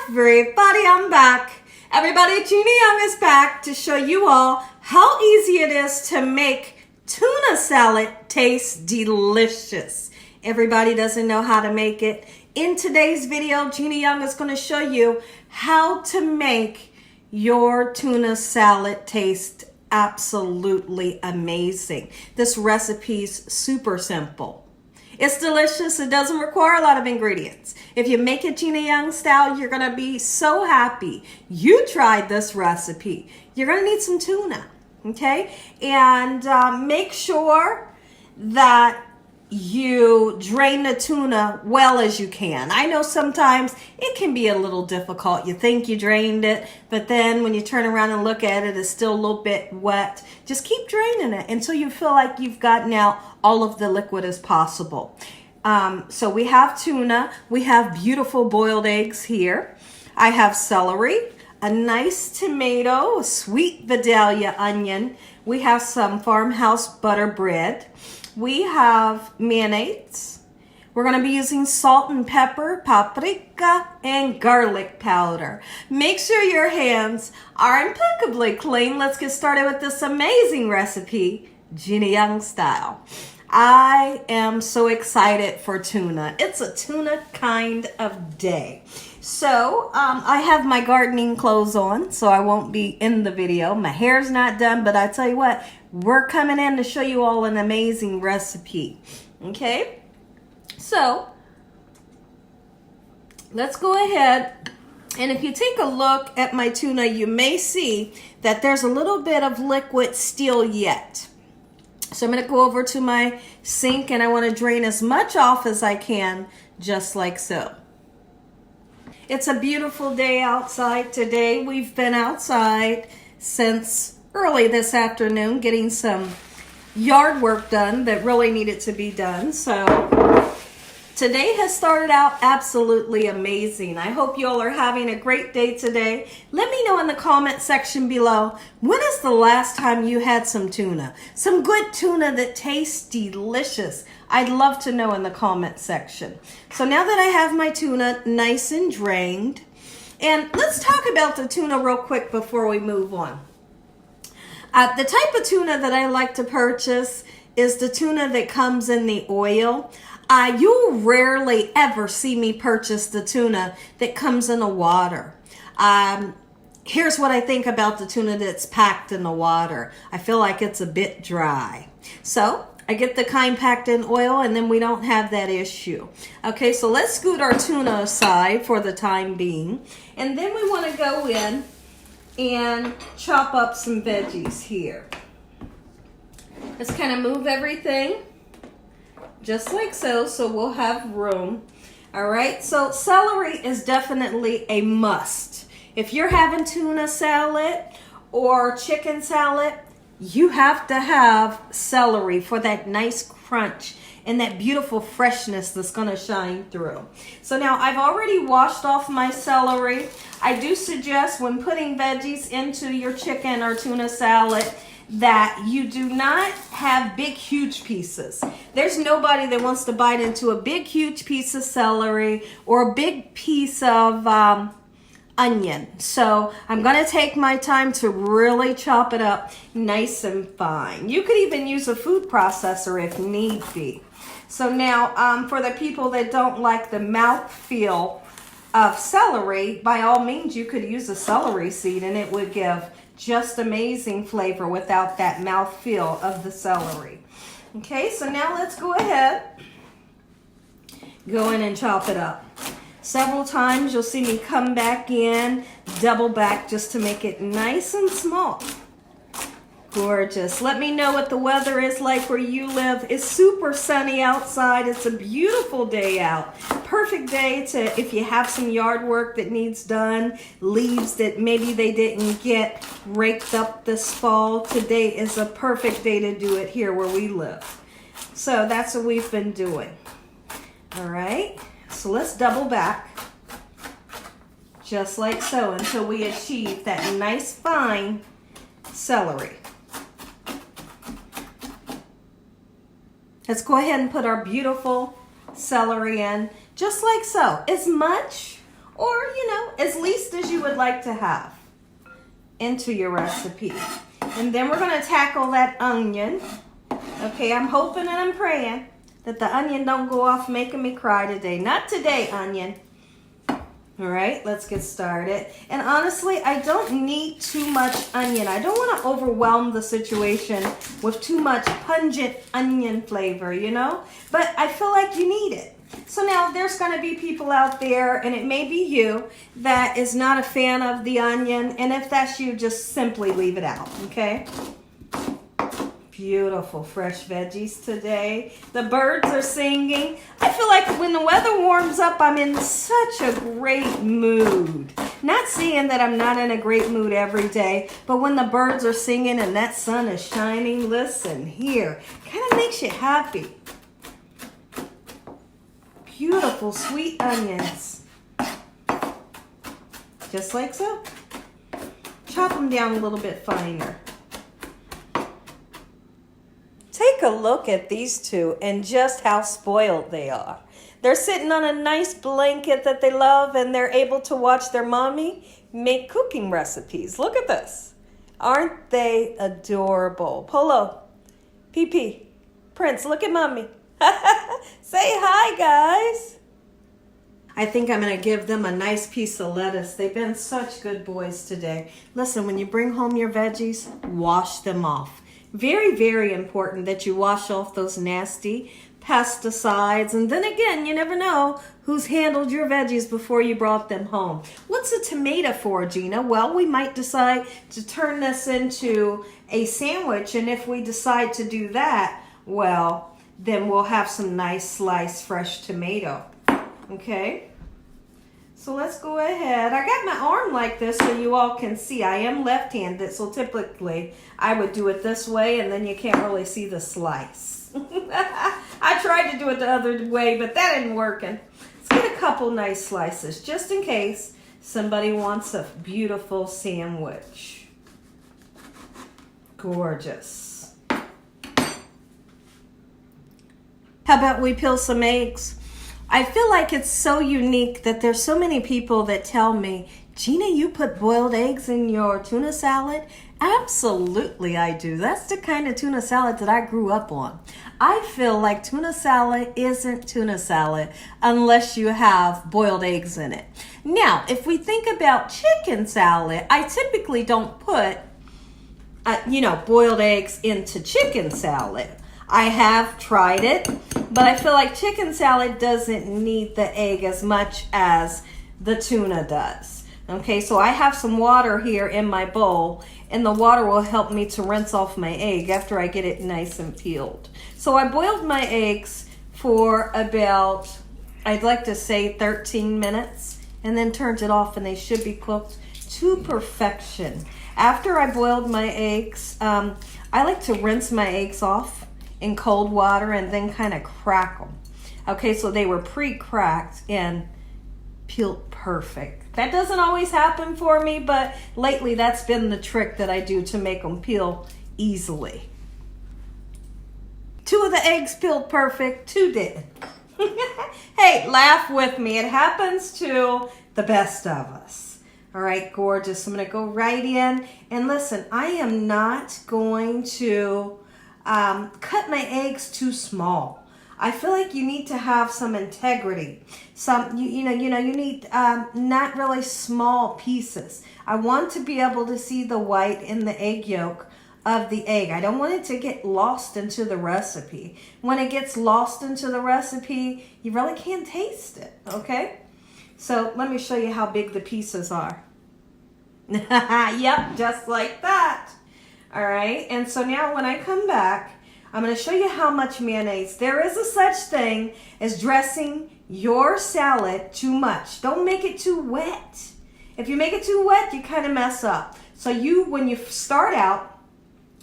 Everybody, I'm back. Everybody, Gina Young is back to show you all how easy it is to make tuna salad taste delicious. Everybody doesn't know how to make it. In today's video, Gina Young is going to show you how to make your tuna salad taste absolutely amazing. This recipe is super simple. It's delicious. It doesn't require a lot of ingredients. If you make it Gina Young style, you're going to be so happy you tried this recipe. You're going to need some tuna, okay? And make sure that you drain the tuna well as you can. I know sometimes it can be a little difficult. You think you drained it, but then when you turn around and look at it, it's still a little bit wet. Just keep draining it until you feel like you've gotten out all of the liquid as possible. So we have tuna. We have beautiful boiled eggs here. I have celery, a nice tomato, a sweet Vidalia onion. We have some farmhouse butter bread. We have mayonnaise. We're going to be using salt and pepper, paprika, and garlic powder. Make sure your hands are impeccably clean. Let's get started with this amazing recipe, Gina Young style. I am so excited for tuna. It's a tuna kind of day. So I have my gardening clothes on, so I won't be in the video. My hair's not done, but I tell you what, we're coming in to show you all an amazing recipe. Okay, so let's go ahead. And if you take a look at my tuna, you may see that there's a little bit of liquid still yet. So I'm going to go over to my sink and I want to drain as much off as I can, just like so. It's a beautiful day outside today. We've been outside since early this afternoon getting some yard work done that really needed to be done. So today has started out absolutely amazing. I hope you all are having a great day today. Let me know in the comment section below, when is the last time you had some tuna? Some good tuna that tastes delicious. I'd love to know in the comment section. So now that I have my tuna nice and drained, and let's talk about the tuna real quick before we move on. The type of tuna that I like to purchase is the tuna that comes in the oil. You'll rarely ever see me purchase the tuna that comes in the water. Here's what I think about the tuna that's packed in the water. I feel like it's a bit dry. So I get the kind packed in oil and then we don't have that issue. Okay, so let's scoot our tuna aside for the time being. And then we want to go in and chop up some veggies here. Let's kind of move everything just like so, so we'll have room. All right, so celery is definitely a must. If you're having tuna salad or chicken salad, you have to have celery for that nice crunch and that beautiful freshness that's going to shine through. So now I've already washed off my celery. I do suggest when putting veggies into your chicken or tuna salad that you do not have big, huge pieces. There's nobody that wants to bite into a big, huge piece of celery or a big piece of onion. So I'm going to take my time to really chop it up nice and fine. You could even use a food processor if need be. So now for the people that don't like the mouthfeel of celery, by all means you could use a celery seed and it would give just amazing flavor without that mouthfeel of the celery. Okay, so now let's go ahead, go in and chop it up. Several times you'll see me come back in, double back just to make it nice and small. Gorgeous. Let me know what the weather is like where you live. It's super sunny outside. It's a beautiful day out. Perfect day to, if you have some yard work that needs done, leaves that maybe they didn't get raked up this fall. Today is a perfect day to do it here where we live. So that's what we've been doing. All right. So let's double back just like so until we achieve that nice fine celery. Let's go ahead and put our beautiful celery in just like so, as much or, as least as you would like to have into your recipe. And then we're going to tackle that onion. Okay, I'm hoping and I'm praying that the onion don't go off making me cry today. Not today, onion. All right, let's get started. And honestly, I don't need too much onion. I don't want to overwhelm the situation with too much pungent onion flavor, But I feel like you need it. So now there's going to be people out there, and it may be you, that is not a fan of the onion. And if that's you, just simply leave it out, okay? Beautiful fresh veggies today. The birds are singing. I feel like when the weather warms up, I'm in such a great mood. Not saying that I'm not in a great mood every day, but when the birds are singing and that sun is shining, listen here, kind of makes you happy. Beautiful sweet onions. Just like so. Chop them down a little bit finer. Take a look at these two and just how spoiled they are. They're sitting on a nice blanket that they love, and they're able to watch their mommy make cooking recipes. Look at this. Aren't they adorable? Polo, PP, Prince, look at mommy. Say hi, guys. I think I'm going to give them a nice piece of lettuce. They've been such good boys today. Listen, when you bring home your veggies, wash them off. Very, very important that you wash off those nasty pesticides. And then again, you never know who's handled your veggies before you brought them home. What's a tomato for, Gina? Well, we might decide to turn this into a sandwich. And if we decide to do that, well, then we'll have some nice sliced fresh tomato. Okay? So let's go ahead. I got my arm like this so you all can see. I am left-handed, so typically I would do it this way, and then you can't really see the slice. I tried to do it the other way, but that isn't working. Let's get a couple nice slices, just in case somebody wants a beautiful sandwich. Gorgeous. How about we peel some eggs? I feel like it's so unique that there's so many people that tell me, Gina, you put boiled eggs in your tuna salad? Absolutely I do. That's the kind of tuna salad that I grew up on. I feel like tuna salad isn't tuna salad unless you have boiled eggs in it. Now, if we think about chicken salad, I typically don't put, boiled eggs into chicken salad. I have tried it, but I feel like chicken salad doesn't need the egg as much as the tuna does. Okay, so I have some water here in my bowl, and the water will help me to rinse off my egg after I get it nice and peeled. So I boiled my eggs for about, I'd like to say 13 minutes, and then turned it off, and they should be cooked to perfection. After I boiled my eggs, I like to rinse my eggs off in cold water and then kind of crack them. Okay, so they were pre-cracked and peeled perfect. That doesn't always happen for me, but lately that's been the trick that I do to make them peel easily. 2 of the eggs peeled perfect, 2 didn't. Hey, laugh with me. It happens to the best of us. All right, gorgeous. I'm going to go right in. And listen, I am not going to cut my eggs too small. I feel like you need to have some integrity. You need not really small pieces. I want to be able to see the white in the egg yolk of the egg. I don't want it to get lost into the recipe. When it gets lost into the recipe, you really can't taste it, okay? So let me show you how big the pieces are. Yep, just like that. All right, and so now when I come back, I'm going to show you how much mayonnaise. There is a such thing as dressing your salad too much. Don't make it too wet. If you make it too wet, you kind of mess up. So when you start out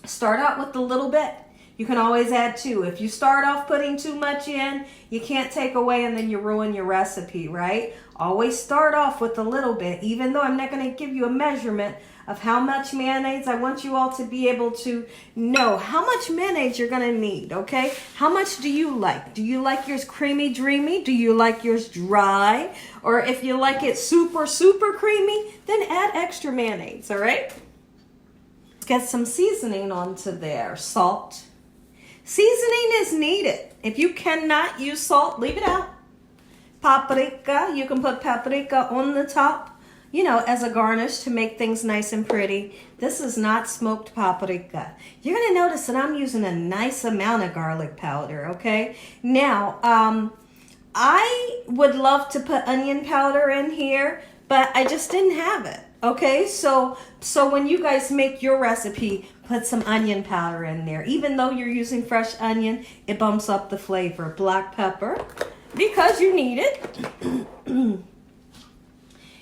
with a little bit. You can always add 2. If you start off putting too much in, you can't take away and then you ruin your recipe, right? Always start off with a little bit. Even though I'm not going to give you a measurement, of how much mayonnaise. I want you all to be able to know how much mayonnaise you're going to need, okay? How much do you like? Do you like yours creamy, dreamy? Do you like yours dry? Or if you like it super, super creamy, then add extra mayonnaise, all right? Let's get some seasoning onto there. Salt. Seasoning is needed. If you cannot use salt, leave it out. Paprika, you can put paprika on the top, you know, as a garnish to make things nice and pretty. This is not smoked paprika. You're going to notice that I'm using a nice amount of garlic powder, okay? Now, I would love to put onion powder in here, but I just didn't have it, okay? So when you guys make your recipe, put some onion powder in there. Even though you're using fresh onion, it bumps up the flavor. Black pepper, because you need it.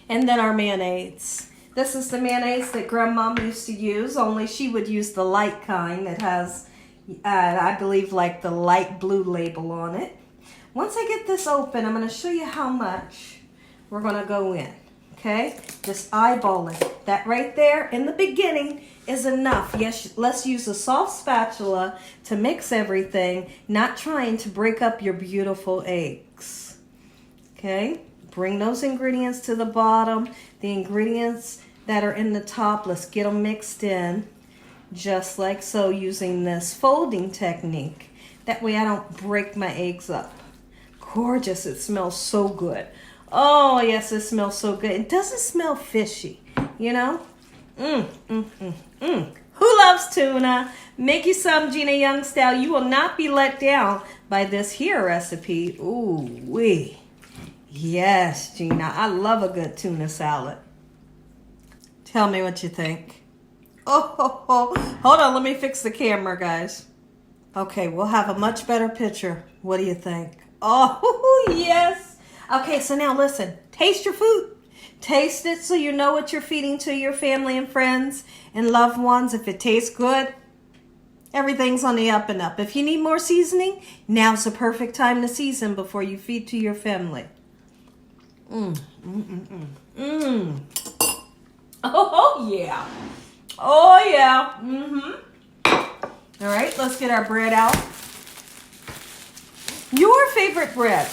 And then our mayonnaise. This is the mayonnaise that Grandma used to use, only she would use the light kind that has, I believe, like the light blue label on it. Once I get this open, I'm going to show you how much we're going to go in. Okay? Just eyeballing. That right there in the beginning is enough. Yes, let's use a soft spatula to mix everything, not trying to break up your beautiful eggs. Okay? Bring those ingredients to the bottom. The ingredients that are in the top, let's get them mixed in. Just like so, using this folding technique. That way I don't break my eggs up. Gorgeous. It smells so good. Oh, yes, it smells so good. It doesn't smell fishy, you know? Who loves tuna? Make you some Gina Young style. You will not be let down by this here recipe. Ooh, wee. Yes, Gina. I love a good tuna salad. Tell me what you think. Oh, hold on. Let me fix the camera, guys. Okay, we'll have a much better picture. What do you think? Oh, yes. Okay, so now listen. Taste your food. Taste it so you know what you're feeding to your family and friends and loved ones. If it tastes good, everything's on the up and up. If you need more seasoning, now's the perfect time to season before you feed to your family. Oh, yeah. Oh, yeah. All right, let's get our bread out. Your favorite bread.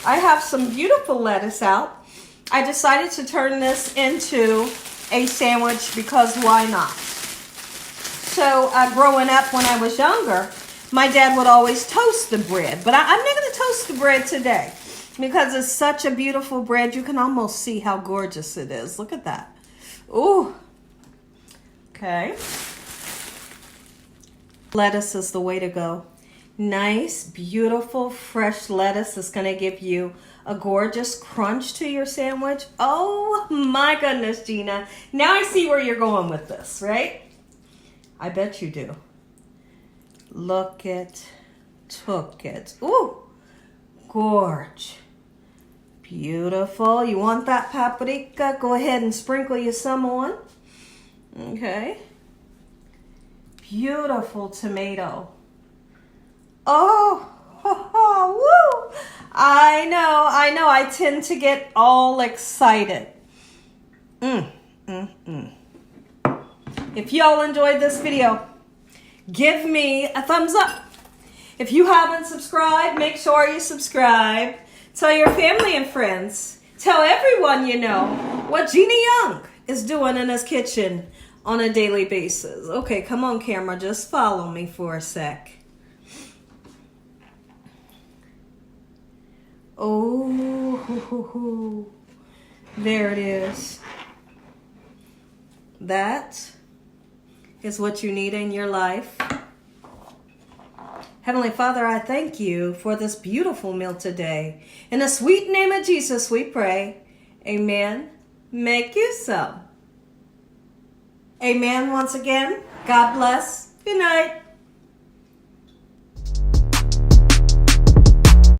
I have some beautiful lettuce out. I decided to turn this into a sandwich because why not? So growing up when I was younger, my dad would always toast the bread. But I'm not going to toast the bread today because it's such a beautiful bread. You can almost see how gorgeous it is. Look at that. Ooh. Okay. Lettuce is the way to go. Nice, beautiful, fresh lettuce is going to give you a gorgeous crunch to your sandwich. Oh my goodness, Gina. Now I see where you're going with this, right? I bet you do. Look it, took it. Ooh, gorge. Beautiful. You want that paprika? Go ahead and sprinkle you some on. Okay. Beautiful tomato. Oh, woo. I know. I tend to get all excited. If y'all enjoyed this video, give me a thumbs up. If you haven't subscribed, make sure you subscribe. Tell your family and friends. Tell everyone you know what Gina Young is doing in his kitchen on a daily basis. Okay, come on, camera. Just follow me for a sec. Oh, there it is. That is what you need in your life. Heavenly Father, I thank you for this beautiful meal today. In the sweet name of Jesus, we pray. Amen. Make you some. Amen once again. God bless. Good night.